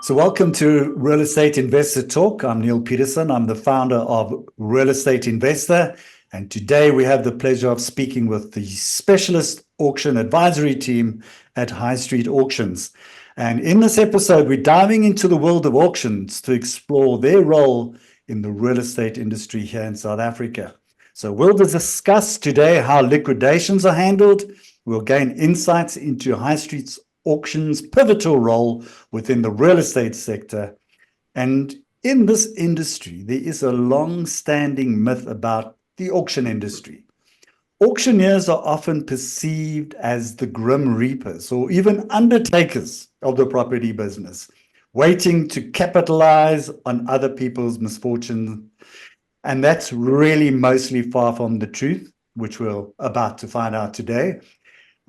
So welcome to Real Estate Investor Talk. I'm Neil Peterson. I'm the founder of Real Estate Investor. And today we have the pleasure of speaking with the specialist auction advisory team at High Street Auctions. And in this episode, we're diving into the world of auctions to explore their role in the real estate industry here in South Africa. So we'll discuss today how liquidations are handled. We'll gain insights into High Street's auctions' pivotal role within the real estate sector. And in this industry, there is a long-standing myth about the auction industry. Auctioneers are often perceived as the grim reapers or even undertakers of the property business, waiting to capitalize on other people's misfortune. And that's really mostly far from the truth, which we're about to find out today.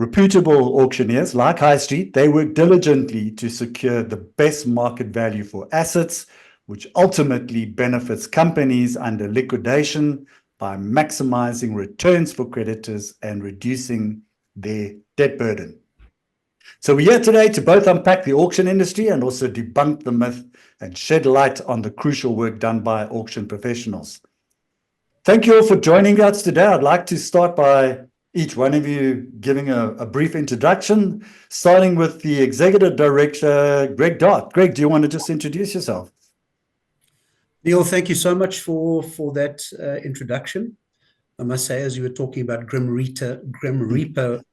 Reputable auctioneers like High Street, they work diligently to secure the best market value for assets, which ultimately benefits companies under liquidation by maximizing returns for creditors and reducing their debt burden. So we're here today to both unpack the auction industry and also debunk the myth and shed light on the crucial work done by auction professionals. Thank you all for joining us today. I'd like to start by each one of you giving a brief introduction, starting with the Executive Director, Greg Dart. Greg, do you want to just introduce yourself? Neil, thank you so much for that introduction. I must say, as you were talking about Grim Reaper,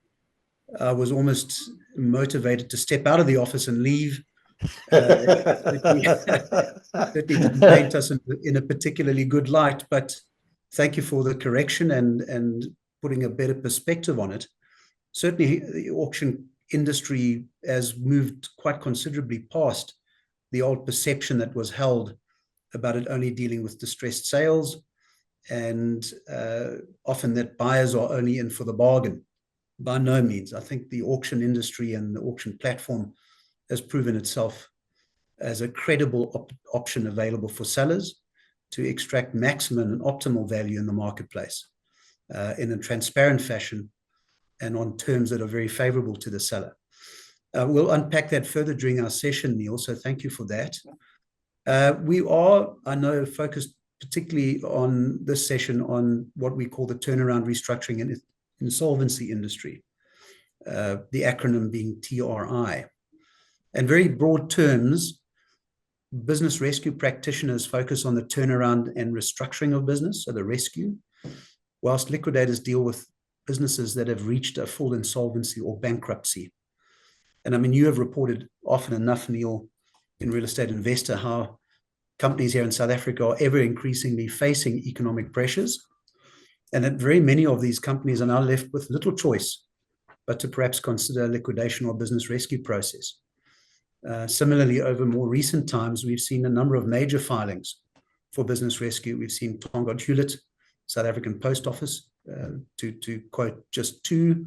I was almost motivated to step out of the office and leave. Certainly didn't paint us in a particularly good light, but thank you for the correction and putting a better perspective on it. Certainly, the auction industry has moved quite considerably past the old perception that was held about it only dealing with distressed sales, and often that buyers are only in for the bargain. By no means. I think the auction industry and the auction platform has proven itself as a credible option available for sellers to extract maximum and optimal value in the marketplace in a transparent fashion and on terms that are very favorable to the seller. We'll unpack that further during our session, Neil, so thank you for that. We are, I know, focused particularly on this session on what we call the turnaround, restructuring, and insolvency industry, the acronym being TRI. In very broad terms, business rescue practitioners focus on the turnaround and restructuring of business, so the rescue, whilst liquidators deal with businesses that have reached a full insolvency or bankruptcy. And I mean, you have reported often enough, Neil, in Real Estate Investor, how companies here in South Africa are ever increasingly facing economic pressures, and that very many of these companies are now left with little choice but to perhaps consider a liquidation or business rescue process. Similarly, over more recent times, we've seen a number of major filings for business rescue. We've seen Tongaat Hewlett, South African Post Office, to quote just two.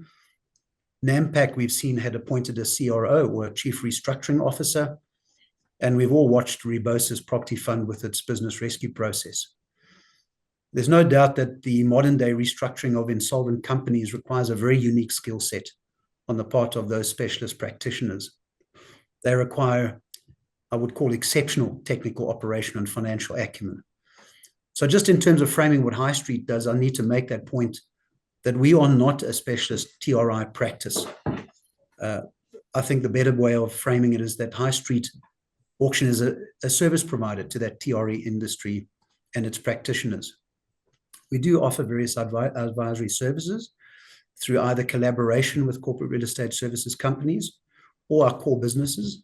Nampak, we've seen, had appointed a CRO, or a Chief Restructuring Officer, and we've all watched Rebosa's property fund with its business rescue process. There's no doubt that the modern-day restructuring of insolvent companies requires a very unique skill set on the part of those specialist practitioners. They require, I would call, exceptional technical, operational, and financial acumen. So just in terms of framing what High Street does, I need to make that point that we are not a specialist TRI practice. I think the better way of framing it is that High Street Auction is a service provider to that TRE industry and its practitioners. We do offer various advisory services through either collaboration with corporate real estate services companies or our core businesses.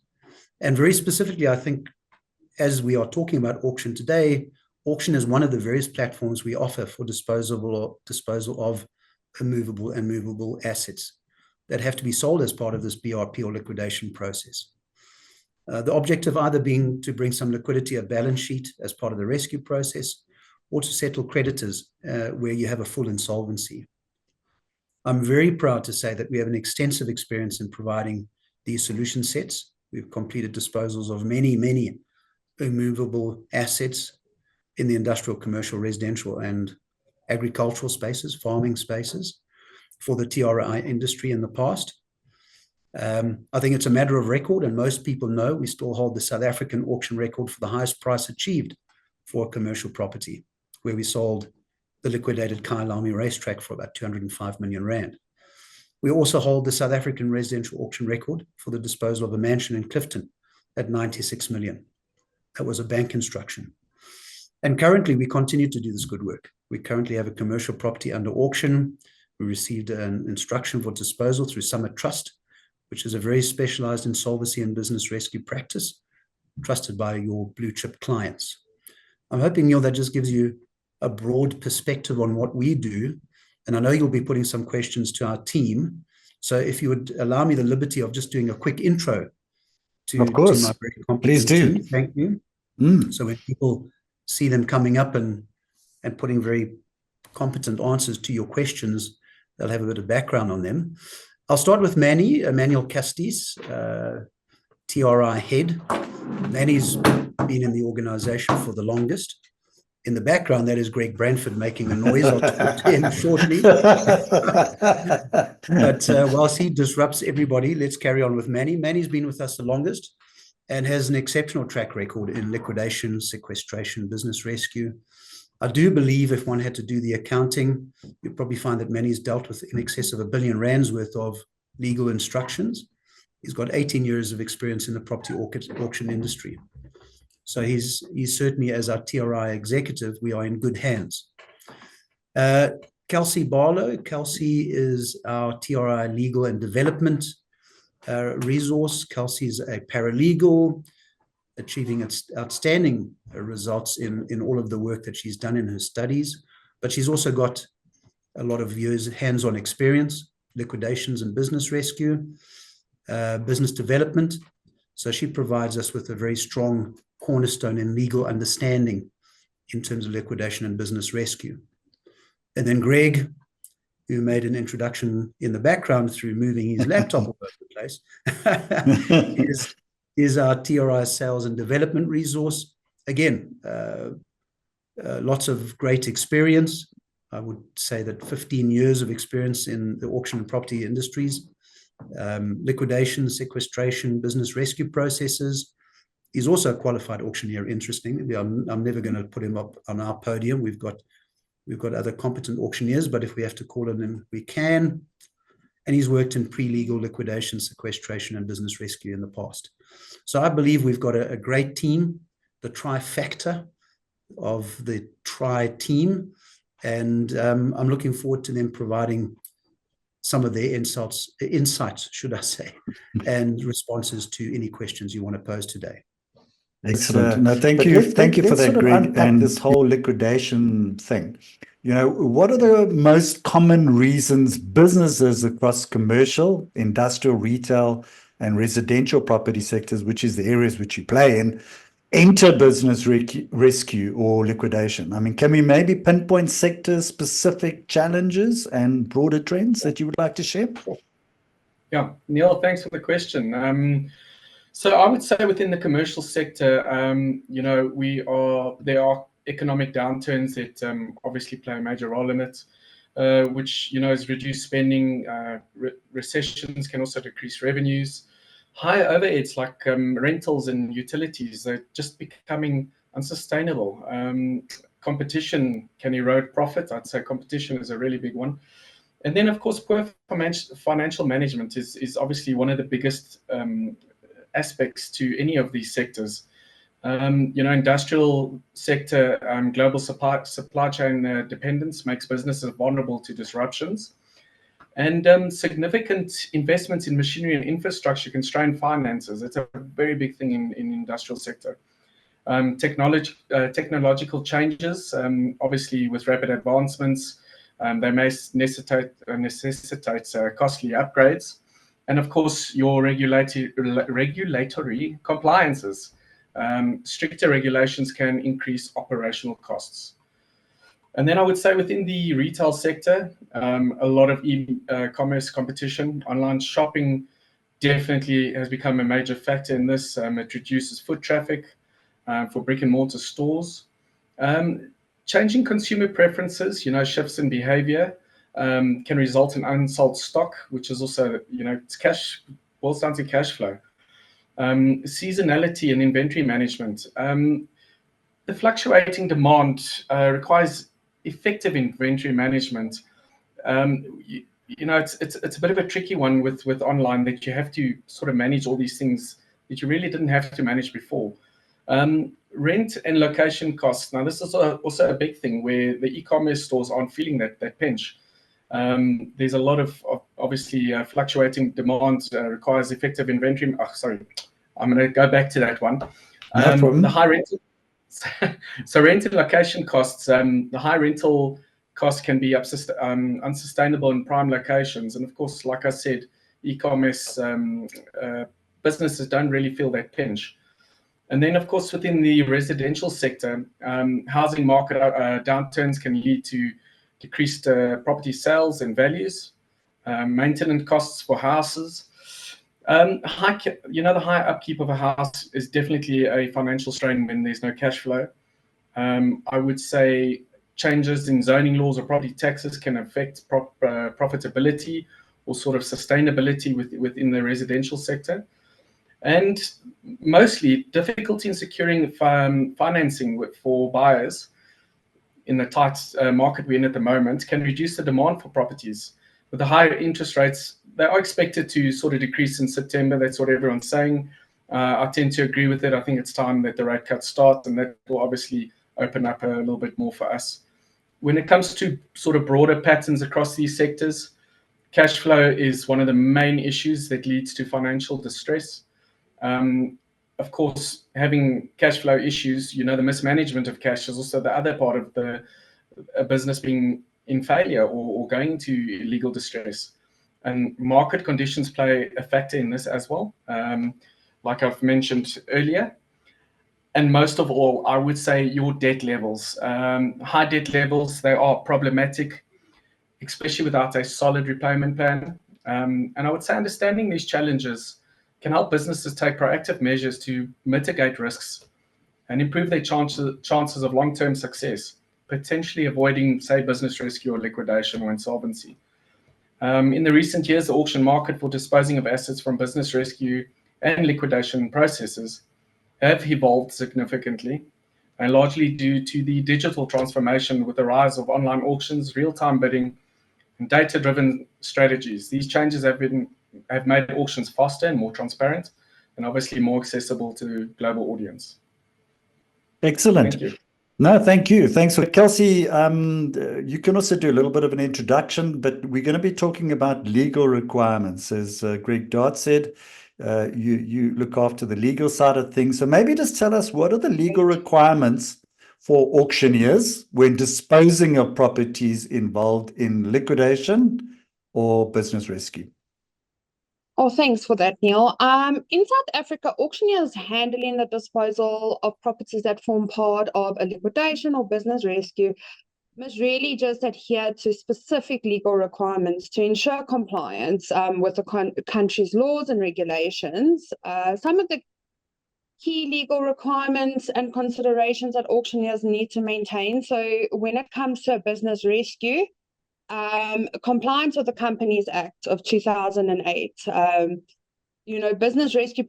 And very specifically, I think, as we are talking about auction today, auction is one of the various platforms we offer for disposal of immovable and movable assets that have to be sold as part of this BRP or liquidation process. The objective either being to bring some liquidity at balance sheet as part of the rescue process, or to settle creditors where you have a full insolvency. I'm very proud to say that we have an extensive experience in providing these solution sets. We've completed disposals of many, many immovable assets in the industrial, commercial, residential, and agricultural spaces, farming spaces for the TRI industry in the past. I think it's a matter of record, and most people know we still hold the South African auction record for the highest price achieved for a commercial property, where we sold the liquidated Kyalami racetrack for about 205 million rand. We also hold the South African residential auction record for the disposal of a mansion in Clifton at 96 million. That was a bank instruction. And currently, we continue to do this good work. We currently have a commercial property under auction. We received an instruction for disposal through Summit Trust, which is a very specialized insolvency and business rescue practice trusted by your blue chip clients. I'm hoping, Neil, that just gives you a broad perspective on what we do. And I know you'll be putting some questions to our team. So if you would allow me the liberty of just doing a quick intro to Of course. my very competent Please do. team. Thank you. So when people see them coming up and putting very competent answers to your questions, they'll have a bit of background on them. I'll start with Manny, Emmanuel Castis, TRI head. Manny's been in the organization for the longest. In the background, that is Greg Branford making a noise. I'll talk to him shortly. But whilst he disrupts everybody, let's carry on with Manny. Manny's been with us the longest and has an exceptional track record in liquidation, sequestration, business rescue. I do believe if one had to do the accounting, you'd probably find that Manny's dealt with in excess of R1 billion worth of legal instructions. He's got 18 years of experience in the property auction industry. So he's certainly, as our TRI executive, we are in good hands. Kelsey Barlow. Kelsey is our TRI legal and development resource. Kelsey is a paralegal, achieving outstanding results in all of the work that she's done in her studies. But she's also got a lot of years hands-on experience, liquidations and business rescue, business development. So she provides us with a very strong cornerstone in legal understanding in terms of liquidation and business rescue. And then Greg, who made an introduction in the background through moving his laptop all over the place, is our TRI sales and development resource. Again, lots of great experience. I would say that 15 years of experience in the auction and property industries, liquidation, sequestration, business rescue processes. He's also a qualified auctioneer, interestingly. I'm never going to put him up on our podium. We've got other competent auctioneers, but if we have to call on him, we can. And he's worked in pre-legal liquidation, sequestration, and business rescue in the past. So I believe we've got a great team, the trifecta of the tri team. And I'm looking forward to them providing some of their insights, should I say, and responses to any questions you want to pose today. Excellent. No, thank you for that, Greg. And this whole liquidation thing. What are the most common reasons businesses across commercial, industrial, retail, and residential property sectors, which is the areas which you play in, enter business rescue or liquidation? I mean, can we maybe pinpoint sector-specific challenges and broader trends that you would like to share? Yeah, Neil, thanks for the question. So I would say within the commercial sector, there are economic downturns that obviously play a major role in it, which is reduced spending. Recessions can also decrease revenues. Higher overheads like rentals and utilities, they're just becoming unsustainable. Competition can erode profit. I'd say competition is a really big one. And then, of course, poor financial management is obviously one of the biggest aspects to any of these sectors. Industrial sector, global supply chain dependence makes businesses vulnerable to disruptions. And significant investments in machinery and infrastructure constrain finances. It's a very big thing in industrial sector. Technological changes, obviously with rapid advancements, they may necessitate costly upgrades. And of course, your regulatory compliances. Stricter regulations can increase operational costs. And then I would say within the retail sector, a lot of e-commerce competition, online shopping definitely has become a major factor in this. It reduces foot traffic for brick and mortar stores. Changing consumer preferences, shifts in behavior can result in unsold stock, which is also, it's cash boils down to cash flow. Seasonality and inventory management. The fluctuating demand requires effective inventory management. It's a bit of a tricky one with online, that you have to sort of manage all these things that you really didn't have to manage before. Rent and location costs. Now, this is also a big thing where the e-commerce stores aren't feeling that pinch. There's a lot of obviously fluctuating demand requires effective inventory. I'm going to go back to that one. No problem. The high rental. So rent and location costs. The high rental costs can be unsustainable in prime locations, and of course, like I said, e-commerce businesses don't really feel that pinch. And then, of course, within the residential sector, housing market downturns can lead to decreased property sales and values, maintenance costs for houses. The high upkeep of a house is definitely a financial strain when there's no cash flow. I would say changes in zoning laws or property taxes can affect profitability or sort of sustainability within the residential sector. And mostly, difficulty in securing financing for buyers in the tight market we're in at the moment can reduce the demand for properties. With the higher interest rates, they are expected to sort of decrease in September. That's what everyone's saying. I tend to agree with it. I think it's time that the rate cuts start, and that will obviously open up a little bit more for us. When it comes to sort of broader patterns across these sectors, cash flow is one of the main issues that leads to financial distress. Of course, having cash flow issues, the mismanagement of cash is also the other part of a business being in failure or going into legal distress. And market conditions play a factor in this as well, like I've mentioned earlier. And most of all, I would say your debt levels. High debt levels, they are problematic, especially without a solid repayment plan. And I would say understanding these challenges can help businesses take proactive measures to mitigate risks and improve their chances of long-term success, potentially avoiding, say, business rescue or liquidation or insolvency. In the recent years, the auction market for disposing of assets from business rescue and liquidation processes have evolved significantly, and largely due to the digital transformation with the rise of online auctions, real-time bidding, and data-driven strategies. These changes have made auctions faster and more transparent, and obviously more accessible to a global audience. Excellent. Thank you. No, thank you. Thanks for Kelsey. You can also do a little bit of an introduction, but we're going to be talking about legal requirements. As Greg Dodd said, you look after the legal side of things. So maybe just tell us, what are the legal requirements for auctioneers when disposing of properties involved in liquidation or business rescue? Oh, thanks for that, Neil. In South Africa, auctioneers handling the disposal of properties that form part of a liquidation or business rescue must really just adhere to specific legal requirements to ensure compliance with the country's laws and regulations. Some of the key legal requirements and considerations that auctioneers need to maintain. So when it comes to a business rescue, compliance with the Companies Act of 2008. Business rescue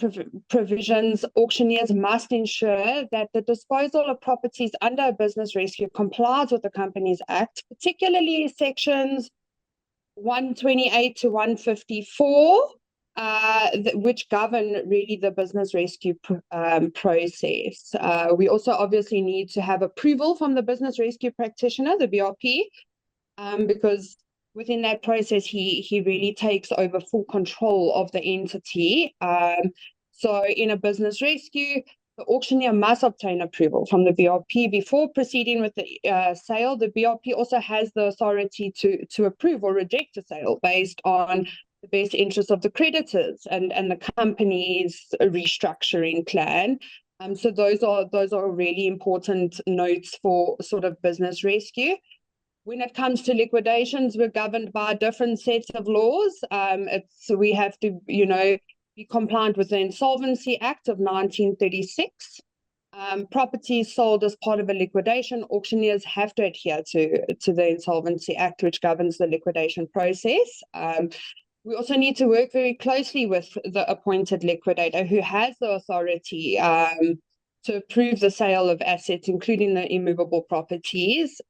provisions, auctioneers must ensure that the disposal of properties under a business rescue complies with the Companies Act, particularly sections 128 to 154, which govern really the business rescue process. We also obviously need to have approval from the business rescue practitioner, the BRP, because within that process, he really takes over full control of the entity. So in a business rescue, the auctioneer must obtain approval from the BRP before proceeding with the sale. The BRP also has the authority to approve or reject a sale based on the best interest of the creditors and the company's restructuring plan. So those are really important notes for sort of business rescue. When it comes to liquidations, we're governed by different sets of laws. We have to, be compliant with the Insolvency Act of 1936. Properties sold as part of a liquidation, auctioneers have to adhere to the Insolvency Act, which governs the liquidation process. we also need to work very closely with the appointed liquidator who has the authority to approve the sale of assets, including the immovable properties.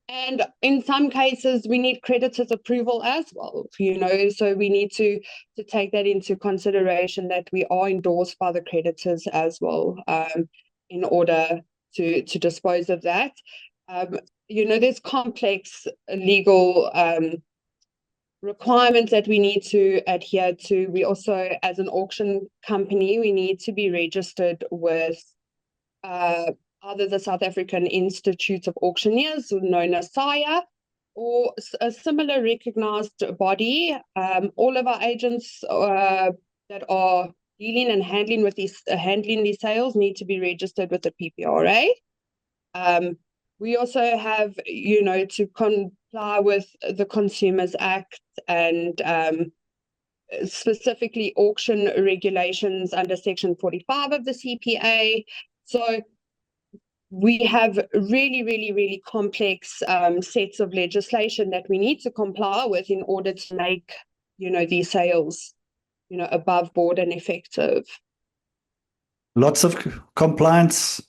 And in some cases, we need creditors' approval as well, so we need to take that into consideration, that we are endorsed by the creditors as well, in order to dispose of that. There's complex legal requirements that we need to adhere to. We also, as an auction company, we need to be registered with either the South African Institute of Auctioneers, known as SAIA, or a similar recognized body. All of our agents that are dealing and handling these sales need to be registered with the PPRA. We also have, to comply with the Consumers Act and specifically auction regulations under Section 45 of the CPA. So we have really, really, really complex sets of legislation that we need to comply with in order to make, these sales, above board and effective. Lots of compliance,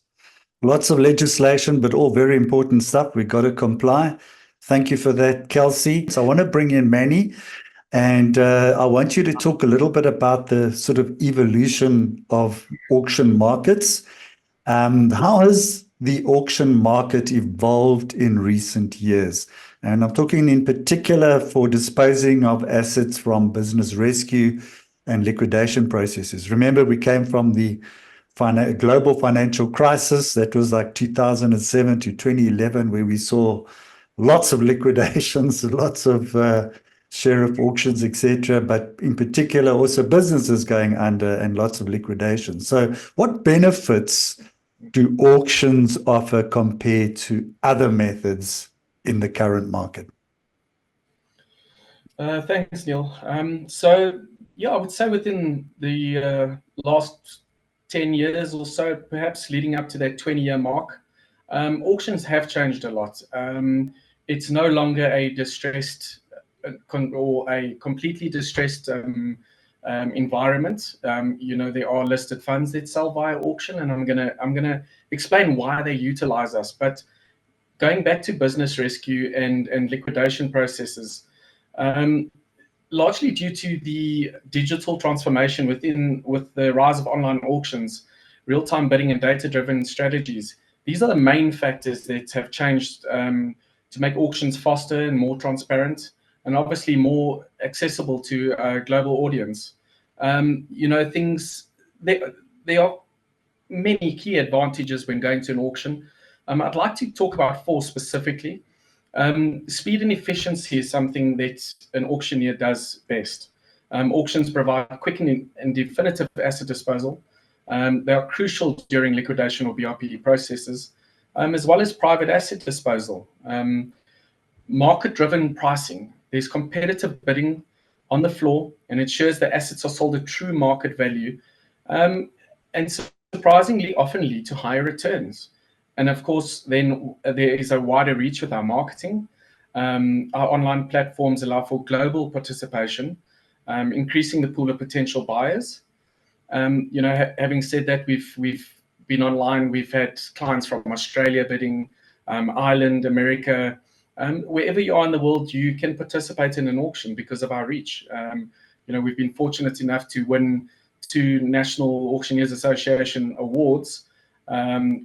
lots of legislation, but all very important stuff. We've got to comply. Thank you for that, Kelsey. So I want to bring in Manny, and I want you to talk a little bit about the sort of evolution of auction markets. How has the auction market evolved in recent years? And I'm talking in particular for disposing of assets from business rescue and liquidation processes. Remember, we came from the global financial crisis. That was like 2007 to 2011, where we saw lots of liquidations, lots of sheriff auctions, etc., but in particular also businesses going under and lots of liquidations. So what benefits do auctions offer compared to other methods in the current market? Thanks, Neil. So, I would say within the last 10 years or so, perhaps leading up to that 20-year mark, auctions have changed a lot. It's no longer a distressed or a completely distressed environment. There are listed funds that sell via auction, and I'm gonna explain why they utilize us. But going back to business rescue and liquidation processes, largely due to the digital transformation with the rise of online auctions, real-time bidding and data-driven strategies, these are the main factors that have changed to make auctions faster and more transparent, and obviously more accessible to a global audience. There are many key advantages when going to an auction. I'd like to talk about 4 specifically. Speed and efficiency is something that an auctioneer does best. Auctions provide quick and definitive asset disposal. They are crucial during liquidation or BRPD processes, as well as private asset disposal. Market-driven pricing. There's competitive bidding on the floor, and ensures that assets are sold at true market value, and surprisingly often lead to higher returns. And of course, then there is a wider reach with our marketing. Our online platforms allow for global participation, increasing the pool of potential buyers. Having said that, we've been online. We've had clients from Australia bidding, Ireland, America. Wherever you are in the world, you can participate in an auction because of our reach. We've been fortunate enough to win 2 National Auctioneers Association awards,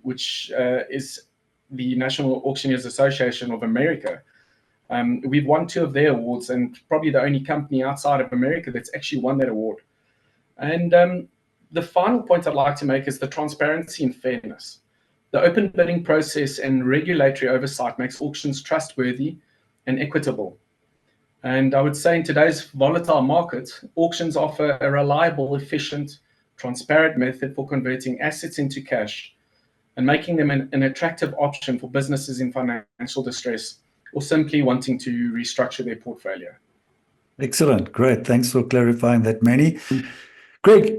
which is the National Auctioneers Association of America. We've won 2 of their awards, and probably the only company outside of America that's actually won that award. And the final point I'd like to make is the transparency and fairness. The open bidding process and regulatory oversight makes auctions trustworthy and equitable. And I would say in today's volatile market, auctions offer a reliable, efficient, transparent method for converting assets into cash and making them an attractive option for businesses in financial distress or simply wanting to restructure their portfolio. Excellent. Great. Thanks for clarifying that, Manny. Greg,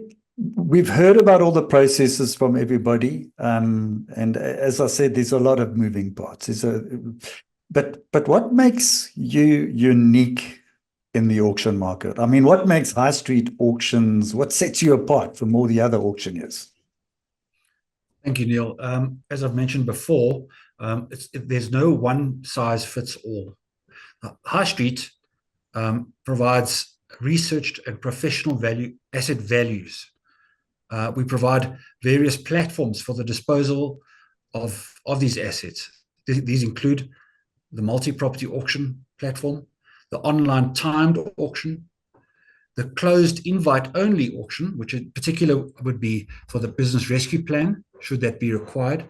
we've heard about all the processes from everybody. And as I said, there's a lot of moving parts. But what makes you unique in the auction market? I mean, what makes high street auctions, what sets you apart from all the other auctioneers? Thank you, Neil. As I've mentioned before, there's no one size fits all. High Street provides researched and professional asset values. We provide various platforms for the disposal of these assets. These include the multi-property auction platform, the online timed auction, the closed invite-only auction, which in particular would be for the business rescue plan, should that be required.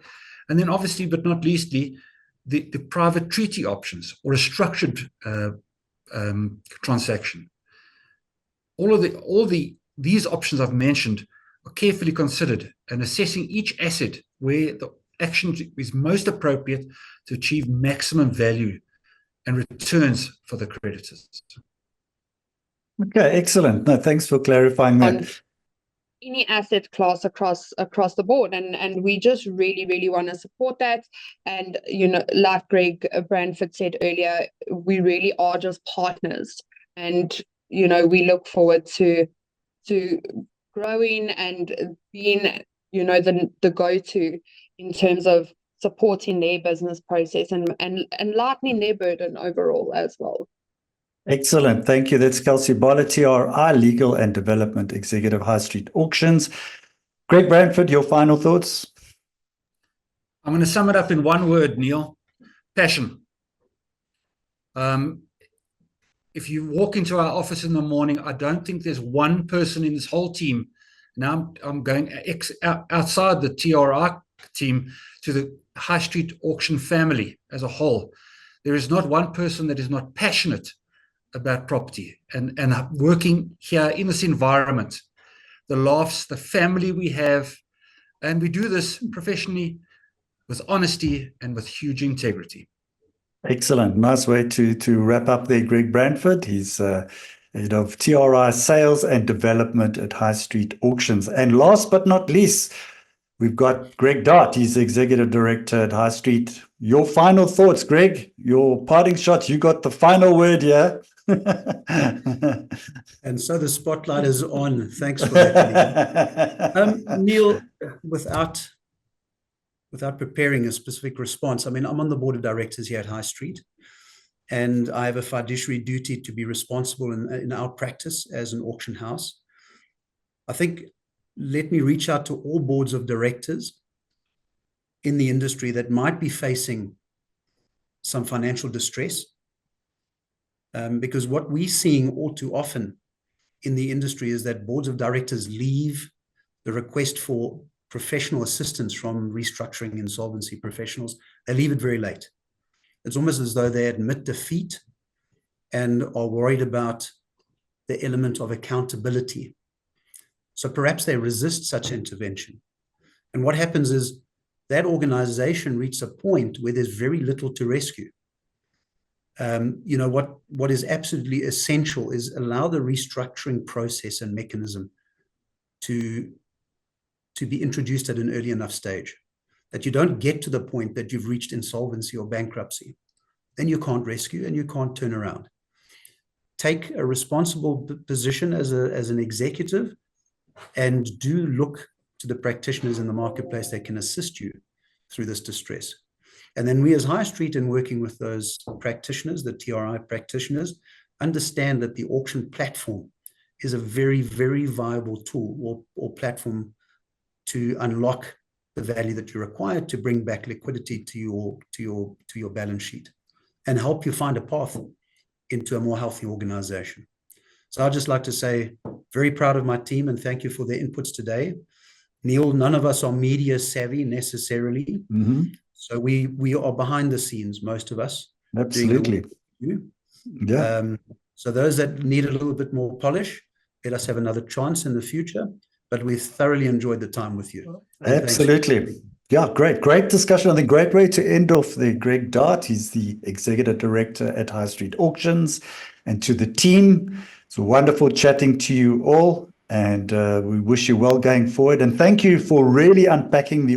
And then obviously, but not leastly, the private treaty options or a structured transaction. These options I've mentioned are carefully considered and assessing each asset where the action is most appropriate to achieve maximum value and returns for the creditors. Okay, excellent. No, thanks for clarifying that. Any asset class across the board, and we just really want to support that. And like Greg Branford said earlier, we really are just partners, and we look forward to growing and being the go-to in terms of supporting their business process and lightening their burden overall as well. Excellent. Thank you. That's Kelsey Barler, TRI, Legal and Development Executive, High Street Auctions. Greg Branford, your final thoughts? I'm going to sum it up in one word, Neil. Passion. If you walk into our office in the morning, I don't think there's one person in this whole team. Now I'm going outside the TRI team to the High Street Auction family as a whole. There is not one person that is not passionate about property and working here in this environment. The laughs, the family we have, and we do this professionally with honesty and with huge integrity. Excellent. Nice way to wrap up there, Greg Branford. He's head of TRI Sales and Development at High Street Auctions. And last but not least, we've got Greg Dart. He's the Executive Director at High Street. Your final thoughts, Greg, your parting shots. You got the final word here. And so the spotlight is on. Thanks for that, Neil. Without preparing a specific response, I mean, I'm on the board of directors here at High Street, and I have a fiduciary duty to be responsible in our practice as an auction house. I think, let me reach out to all boards of directors in the industry that might be facing some financial distress. Because what we're seeing all too often in the industry is that boards of directors leave the request for professional assistance from restructuring insolvency professionals. They leave it very late. It's almost as though they admit defeat and are worried about the element of accountability. So perhaps they resist such intervention. And what happens is that organization reaches a point where there's very little to rescue. What is absolutely essential is allow the restructuring process and mechanism to be introduced at an early enough stage that you don't get to the point that you've reached insolvency or bankruptcy. Then you can't rescue and you can't turn around. Take a responsible position as an executive and do look to the practitioners in the marketplace that can assist you through this distress. And then we as High Street, in working with those practitioners, the TRI practitioners, understand that the auction platform is a very, very viable tool or platform to unlock the value that you require to bring back liquidity to your balance sheet and help you find a path into a more healthy organization. So I'd just like to say, very proud of my team and thank you for their inputs today. Neil, none of us are media savvy necessarily. Mm-hmm. So we are behind the scenes, most of us. Absolutely. Yeah. So those that need a little bit more polish, let us have another chance in the future. But we thoroughly enjoyed the time with you. Absolutely. Yeah, great discussion. I think great way to end off there. Greg Dart, he's the Executive Director at High Street Auctions. And to the team, it's wonderful chatting to you all. And we wish you well going forward. And thank you for really unpacking the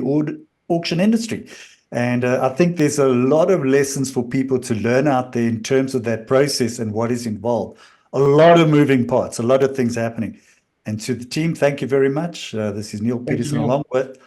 auction industry. And I think there's a lot of lessons for people to learn out there in terms of that process and what is involved. a lot of moving parts, a lot of things happening. And to the team, thank you very much. This is Neil Thank you, Peterson Neil. along with